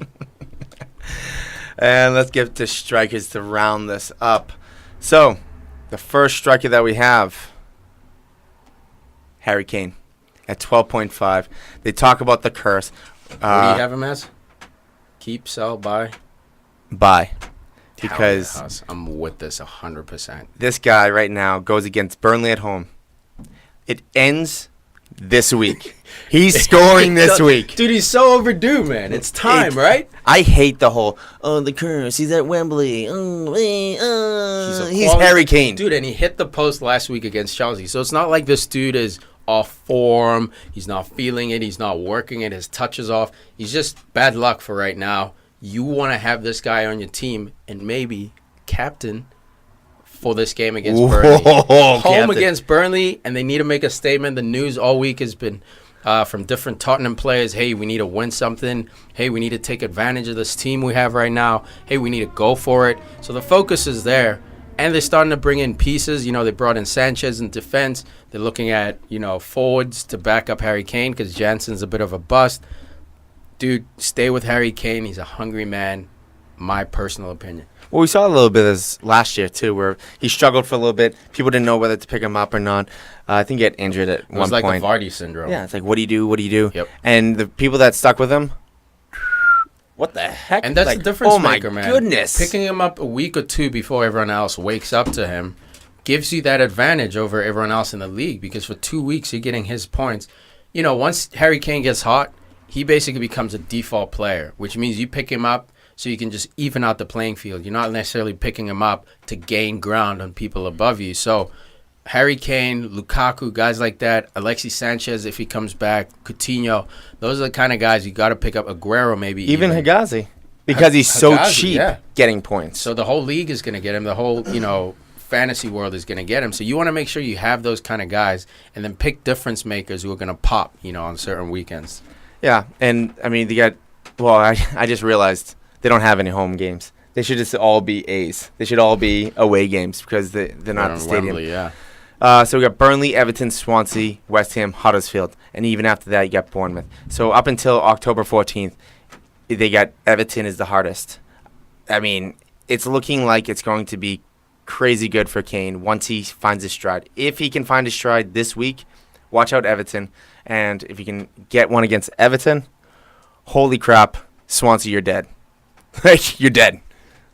And let's get to strikers to round this up. So, the first striker that we have, Harry Kane, at 12.5. They talk about the curse. What do you have him as? Keep, sell, buy? Buy. Hell Because yeah, Huss. I'm with this 100%. this guy right now goes against Burnley at home. It ends this week. He's scoring this week. Dude, he's so overdue, man. It's time, right? I hate the whole, the curse. He's at Wembley. He's Harry Kane. Dude, and he hit the post last week against Chelsea. So it's not like this dude is off form. He's not feeling it. He's not working it. His touch is off. He's just bad luck for right now. You want to have this guy on your team and maybe captain for this game against Burnley. Home Captain. against Burnley, and they need to make a statement. The news all week has been from different Tottenham players. Hey, we need to win something. Hey, we need to take advantage of this team we have right now. Hey, we need to go for it. So the focus is there. And they're starting to bring in pieces. You know, they brought in Sanchez in defense. They're looking at, forwards to back up Harry Kane because Jansen's a bit of a bust. Dude, stay with Harry Kane. He's a hungry man. My personal opinion. Well, we saw a little bit of this last year, too, where he struggled for a little bit. People didn't know whether to pick him up or not. I think he got injured at one It was like point. the Vardy syndrome. Yeah, it's like, what do you do? What do you do? Yep. And the people that stuck with him, what the heck? And that's Like, the difference oh my maker, man. goodness. Picking him up a week or two before everyone else wakes up to him gives you that advantage over everyone else in the league because for 2 weeks you're getting his points. Once Harry Kane gets hot, he basically becomes a default player, which means you pick him up so you can just even out the playing field. You're not necessarily picking him up to gain ground on people above you. So Harry Kane, Lukaku, guys like that, Alexis Sanchez if he comes back, Coutinho, those are the kind of guys you got to pick up. Aguero maybe even Hegazi. Because he's so Hegazi, cheap yeah. getting points. So the whole league is going to get him. The whole, fantasy world is going to get him. So you want to make sure you have those kind of guys and then pick difference makers who are going to pop, on certain weekends. Yeah, and, I mean, they got... Well, I just realized they don't have any home games. They should just all be A's. They should all be away games because they're not at the stadium. Wembley, yeah. So we got Burnley, Everton, Swansea, West Ham, Huddersfield, and even after that you got Bournemouth. So up until October 14th, they got Everton is the hardest. I mean, it's looking like it's going to be crazy good for Kane once he finds his stride. If he can find his stride this week, watch out Everton. And if you can get one against Everton, holy crap, Swansea, you're dead. Like, you're dead.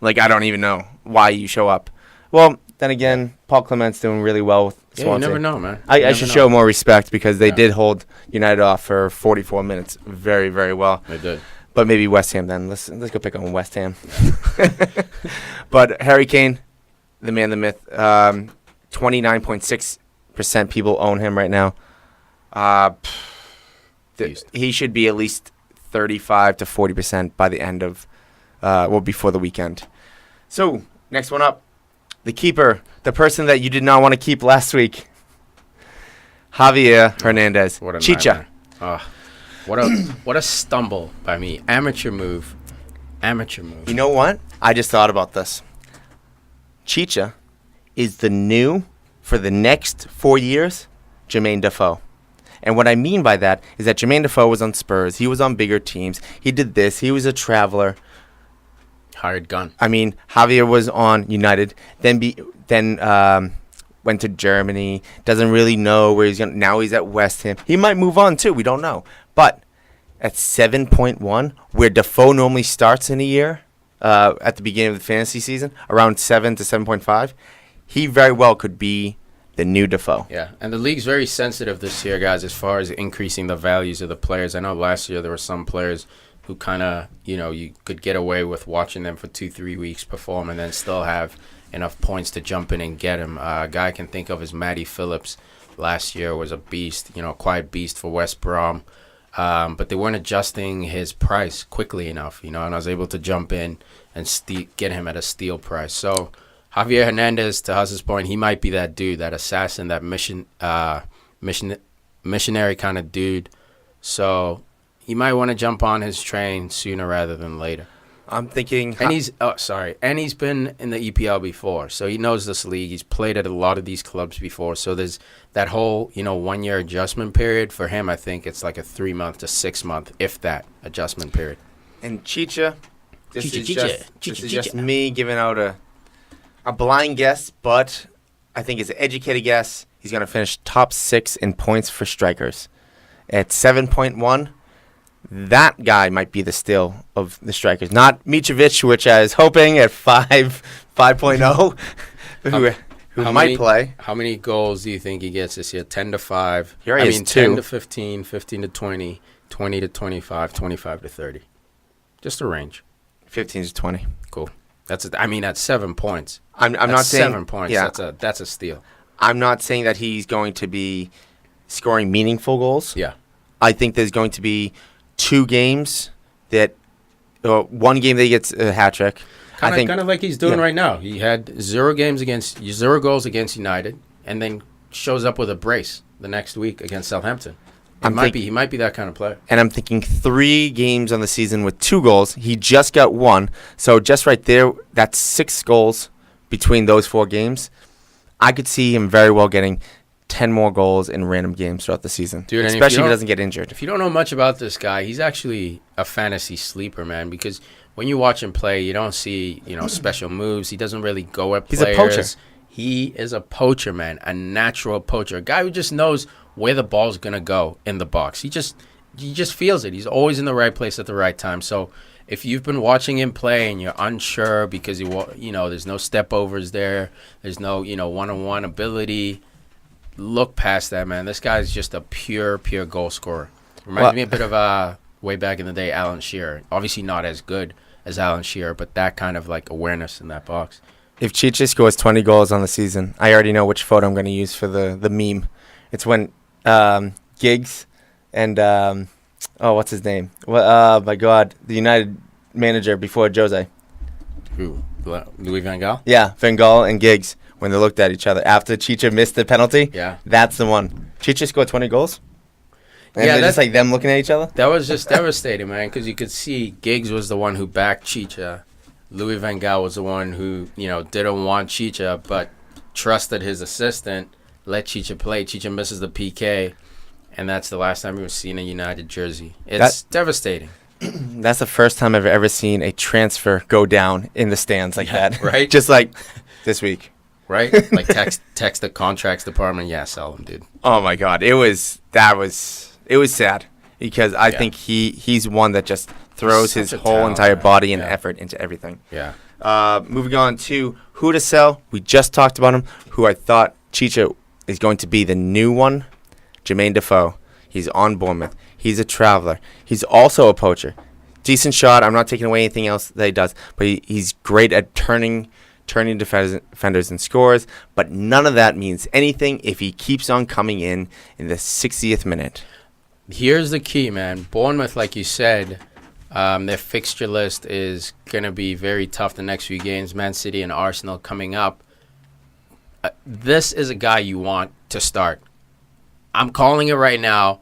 Like, I don't even know why you show up. Well, then again, Paul Clement's doing really well with Swansea. Yeah, you never know, man. I should show more respect because they did hold United off for 44 minutes very, very well. They did. But maybe West Ham then. Let's go pick on West Ham. But Harry Kane, the man, the myth, 29.6% people own him right now. He should be at least 35 to 40% by the end of, before the weekend. So, next one up. The keeper, the person that you did not want to keep last week, Javier Hernandez. What a Chicha. What a stumble by me. Amateur move. You know what? I just thought about this. Chicha is the new, for the next 4 years, Jermaine Defoe. And what I mean by that is that Jermaine Defoe was on Spurs. He was on bigger teams. He did this. He was a traveler. Hired gun. I mean, Javier was on United, then went to Germany. Doesn't really know where he's going. Now he's at West Ham. He might move on too. We don't know. But at 7.1, where Defoe normally starts in a year, at the beginning of the fantasy season, around 7 to 7.5, he very well could be the new Defoe. Yeah, and the league's very sensitive this year, guys, as far as increasing the values of the players. I know last year there were some players who kind of, you could get away with watching them for 2-3 weeks perform and then still have enough points to jump in and get him. A guy I can think of is Matty Phillips. Last year was a beast, a quiet beast for West Brom. But they weren't adjusting his price quickly enough, and I was able to jump in and get him at a steal price. So Javier Hernandez, to Huss's point, he might be that dude, that assassin, that missionary kind of dude. So you might want to jump on his train sooner rather than later. I'm thinking... And he's been in the EPL before, so he knows this league. He's played at a lot of these clubs before, so there's that whole, 1 year adjustment period. For him, I think it's like a 3 month to 6 month, if that, adjustment period. And Chicha, this is just me giving out a blind guess, but I think it's an educated guess. He's going to finish top 6 in points for strikers. At 7.1, that guy might be the steal of the strikers. Not Mitrovic, which I was hoping at 5.0, who might play. How many goals do you think he gets this year? 10 to 5. Here he is, 10 to 15, 15 to 20, 20 to 25, 25 to 30. Just a range. 15 to 20. Cool. That's 7 points. I'm not saying 7 points. Yeah, that's a steal. I'm not saying that he's going to be scoring meaningful goals. Yeah. I think there's going to be 2 games that, one game that he gets a hat trick. Kind of like he's doing right now. He had 0 goals against United, and then shows up with a brace the next week against Southampton. He might be that kind of player. And I'm thinking 3 games on the season with 2 goals. He just got 1, so just right there, that's 6 goals between those 4 games. I could see him very well getting 10 more goals in random games throughout the season, dude, especially if he doesn't get injured. If you don't know much about this guy, he's actually a fantasy sleeper, man, because when you watch him play, you don't see, special moves. He doesn't really go at players. He's a poacher. He is a poacher, man, a natural poacher, a guy who just knows where the ball's going to go in the box. He just feels it. He's always in the right place at the right time. So if you've been watching him play and you're unsure because, there's no step overs there's no, one-on-one ability, look past that, man. This guy's just a pure goal scorer. Reminds me a bit of way back in the day, Alan Shearer. Obviously not as good as Alan Shearer, but that kind of like awareness in that box. If Chicha scores 20 goals on the season, I already know which photo I'm going to use for the meme. It's when Giggs and what's his name? Well, my God, the United manager before Jose. Who? Louis Van Gaal? Yeah, Van Gaal and Giggs, when they looked at each other after Chicha missed the penalty. Yeah. That's the one. Chicha scored 20 goals? And yeah, just like them looking at each other? That was just devastating, man, because you could see Giggs was the one who backed Chicha. Louis Van Gaal was the one who, didn't want Chicha, but trusted his assistant, let Chicha play. Chicha misses the PK, and that's the last time he was seen in a United jersey. It's devastating. That's the first time I've ever seen a transfer go down in the stands like that. Right? Just like this week. Right? Like text the contracts department. Yeah, sell him, dude. Oh my God. It was sad because I think he's one that just throws He's his such a whole talent, entire man. body and Yeah. effort into everything. Yeah. Moving on to who to sell. We just talked about him, who I thought Chicha is going to be the new one. Jermaine Defoe. He's on Bournemouth. He's a traveler. He's also a poacher. Decent shot. I'm not taking away anything else that he does, but he's great at turning defenders and scores, but none of that means anything if he keeps on coming in the 60th minute. Here's the key, man. Bournemouth, like you said, their fixture list is going to be very tough the next few games. Man City and Arsenal coming up. This is a guy you want to start. I'm calling it right now.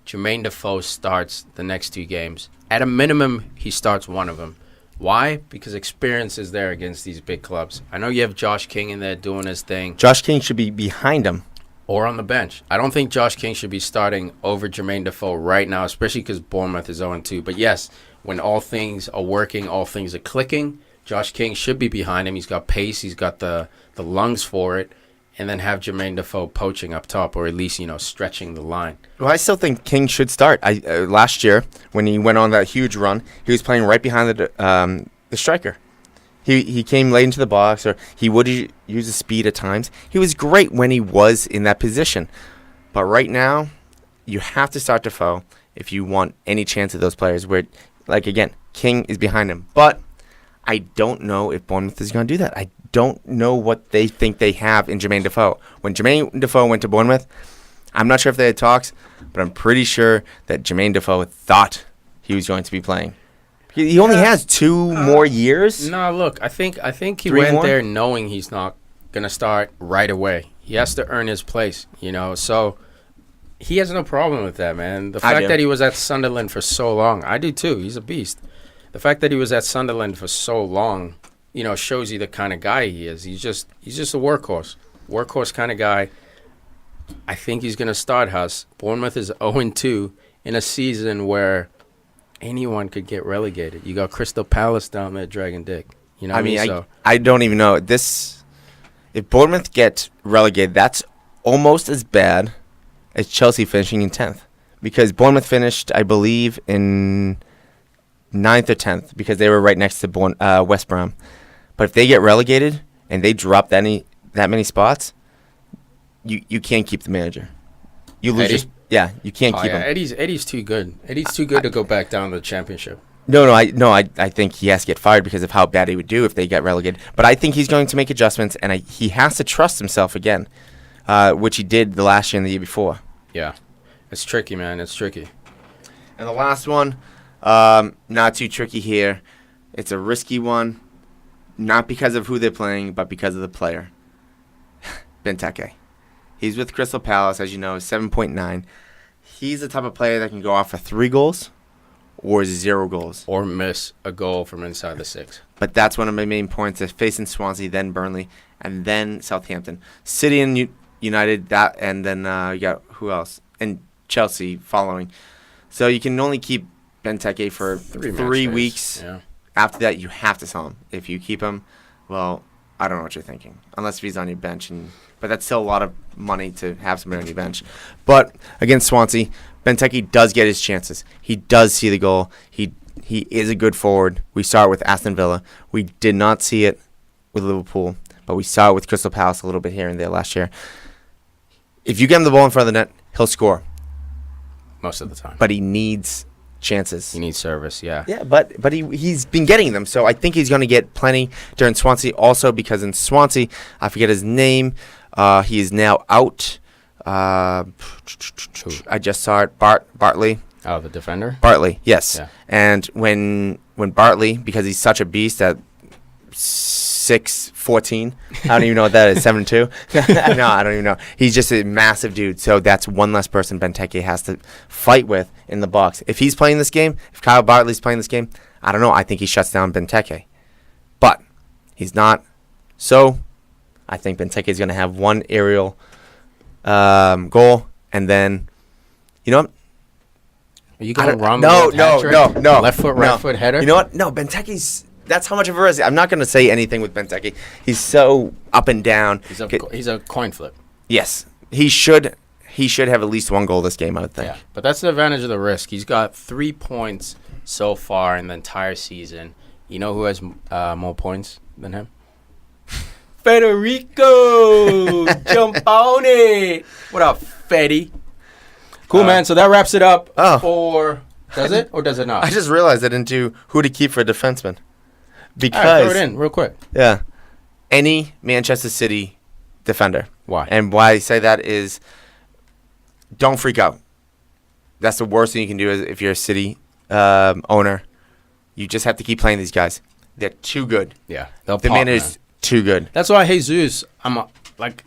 Jermaine Defoe starts the next 2 games. At a minimum, he starts one of them. Why? Because experience is there against these big clubs. I know you have Josh King in there doing his thing. Josh King should be behind him. Or on the bench. I don't think Josh King should be starting over Jermaine Defoe right now, especially because Bournemouth is 0-2. But yes, when all things are working, all things are clicking, Josh King should be behind him. He's got pace. He's got the lungs for it. And then have Jermaine Defoe poaching up top, or at least, stretching the line. Well, I still think King should start. Last year, when he went on that huge run, he was playing right behind the striker. He came late into the box, or he would use his speed at times. He was great when he was in that position. But right now, you have to start Defoe if you want any chance of those players. Where, again, King is behind him. But I don't know if Bournemouth is going to do that. I don't know what they think they have in Jermaine Defoe. When Jermaine Defoe went to Bournemouth, I'm not sure if they had talks, but I'm pretty sure that Jermaine Defoe thought he was going to be playing. He only has 2 more years. No, look, I think he 3 went more? there knowing he's not going to start right away. He has to earn his place, So he has no problem with that, man. The fact that he was at Sunderland for so long, I do too. He's a beast. The fact that he was at Sunderland for so long, shows you the kind of guy he is. He's just a workhorse kind of guy. I think he's going to start Huss. Bournemouth is 0-2 in a season where anyone could get relegated. You got Crystal Palace down there dragging dick. I don't even know. If Bournemouth gets relegated, that's almost as bad as Chelsea finishing in 10th. Because Bournemouth finished, I believe, in 9th or 10th because they were right next to West Brom. But if they get relegated and they drop that many spots, you can't keep the manager. You lose. You can't keep him. Eddie's too good. Eddie's too good to go back down to the Championship. I think he has to get fired because of how bad he would do if they get relegated. But I think he's going to make adjustments, and he has to trust himself again, which he did the last year and the year before. Yeah, it's tricky, man. It's tricky. And the last one, not too tricky here. It's a risky one. Not because of who they're playing, but because of the player. Benteke. He's with Crystal Palace, as you know, 7.9. He's the type of player that can go off for 3 goals or 0 goals. Or miss a goal from inside the 6. But that's one of my main points. They're facing Swansea, then Burnley, and then Southampton. City and United, and then you got who else? And Chelsea following. So you can only keep Benteke for 3 weeks. Yeah. After that, you have to sell him. If you keep him, well, I don't know what you're thinking. Unless he's on your bench. But that's still a lot of money to have somebody on your bench. But against Swansea, Benteke does get his chances. He does see the goal. He is a good forward. We saw it with Aston Villa. We did not see it with Liverpool, but we saw it with Crystal Palace a little bit here and there last year. If you get him the ball in front of the net, he'll score. Most of the time. But he needs chances. He needs service, yeah. Yeah, but he's been getting them, so I think he's going to get plenty during Swansea. Also, because in Swansea, I forget his name. He is now out. I just saw it. Bartley. Oh, the defender? Bartley, yes. Yeah. And when Bartley, because he's such a beast at 6'14", I don't even know what that is, 7'2"? No, I don't even know. He's just a massive dude, so that's one less person Benteke has to fight with in the box. If he's playing this game, if Kyle Bartley's playing this game, I don't know. I think he shuts down Benteke. But he's not. So I think Benteke is going to have one aerial goal, and then, you know what? Are you going to run No. Left foot, right foot header? You know what? No, Benteke's... That's how much of a risk. I'm not going to say anything with Benteke. He's so up and down. He's a coin flip. Yes. He should he should have at least one goal this game, I would think. Yeah, but that's the advantage of the risk. He's got 3 points so far in the entire season. You know who has more points than him? Federico! Jump on it! What up, Fetty? Cool, man. So that wraps it up for... Does it or does it not? I just realized I didn't do who to keep for a defenseman. Because... All right, throw it in real quick. Yeah. Any Manchester City defender. Why? And why I say that is don't freak out. That's the worst thing you can do if you're a City owner. You just have to keep playing these guys. They're too good. Yeah. They'll the pop, man is too good. That's why Jesus, like,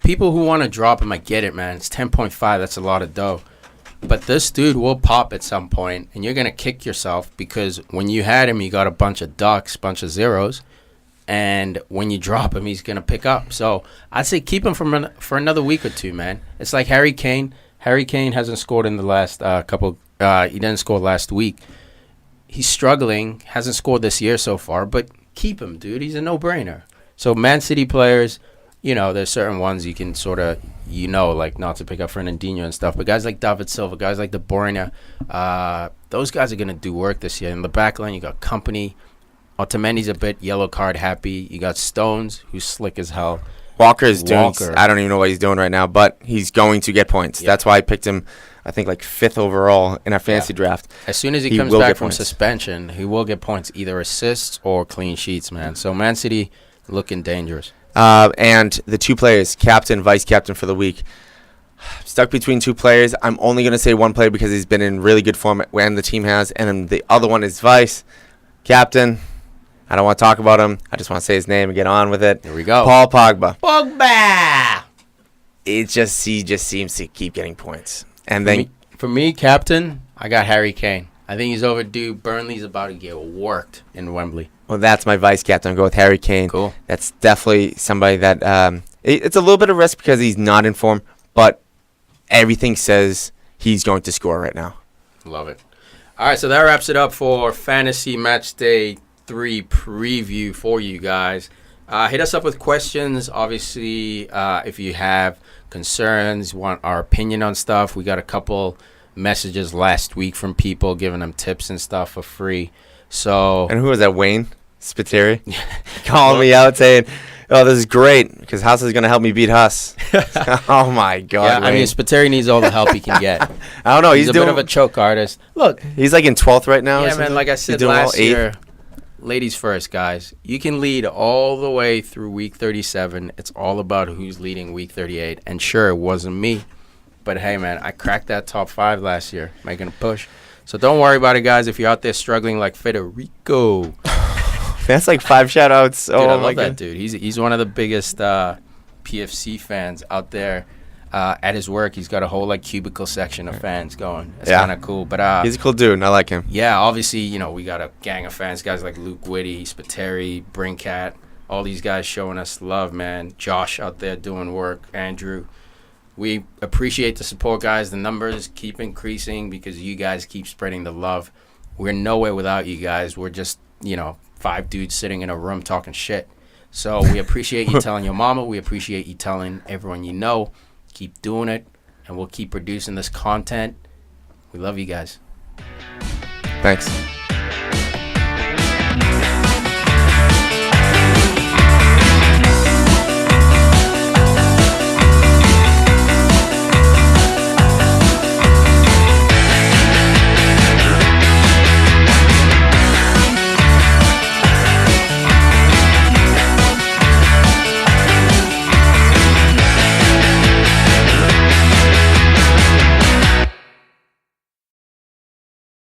people who want to drop him, I get it, man. It's 10.5. That's a lot of dough. But this dude will pop at some point, and you're going to kick yourself because when you had him, you got a bunch of ducks, bunch of zeros. And when you drop him, he's going to pick up. So I'd say keep him for another week or two, man. It's like Harry Kane. Harry Kane hasn't scored in the last couple. He didn't score last week. He's struggling. Hasn't scored this year so far. But keep him, dude. He's a no-brainer. So Man City players, you know, there's certain ones you can sort of, like not to pick up Fernandinho and stuff. But guys like David Silva, guys like De Bruyne, those guys are going to do work this year. In the back line, you got Company. Otamendi's a bit yellow card happy. You got Stones, who's slick as hell. Walker's doing... I don't even know what he's doing right now, but he's going to get points. Yeah. That's why I picked him, I think, like 5th overall in our fantasy draft. As soon as he comes back from suspension, he will get points, either assists or clean sheets, man. So Man City looking dangerous. And the 2 players, captain, vice captain for the week. Stuck between 2 players. I'm only going to say 1 player because he's been in really good form when the team has, and then the other one is vice captain. I don't want to talk about him. I just want to say his name and get on with it. Here we go. Paul Pogba. Pogba! He just seems to keep getting points. And for me, captain, I got Harry Kane. I think he's overdue. Burnley's about to get worked in Wembley. Well, that's my vice captain. I'll go with Harry Kane. Cool. That's definitely somebody that it's a little bit of risk because he's not in form, but everything says he's going to score right now. Love it. All right, so that wraps it up for Fantasy Match Day 3 preview for you guys. Hit us up with questions. Obviously, if you have concerns, want our opinion on stuff, we got a couple messages last week from people giving them tips and stuff for free. So, and who was that? Wayne Spiteri calling me out saying, "Oh, this is great because Huss is going to help me beat Huss." Oh my God! Yeah, Wayne. I mean, Spiteri needs all the help he can get. I don't know. He's a bit of a choke artist. Look, he's like in 12th right now. Yeah, man. Like I said last year. Ladies first, guys. You can lead all the way through week 37. It's all about who's leading week 38. And sure, it wasn't me. But hey, man, I cracked that top 5 last year, making a push. So don't worry about it, guys. If you're out there struggling like Federico. That's like 5 shout-outs. Dude, I love that dude. He's one of the biggest PFC fans out there. At his work, he's got a whole cubicle section of fans going. It's kind of cool. But he's a cool dude, and I like him. Yeah, obviously, we got a gang of fans, guys like Luke Whitty, Spiteri, Brinkat, all these guys showing us love, man. Josh out there doing work, Andrew. We appreciate the support, guys. The numbers keep increasing because you guys keep spreading the love. We're nowhere without you guys. We're just, 5 dudes sitting in a room talking shit. So we appreciate you telling your mama. We appreciate you telling everyone you know. Keep doing it, and we'll keep producing this content. We love you guys. Thanks.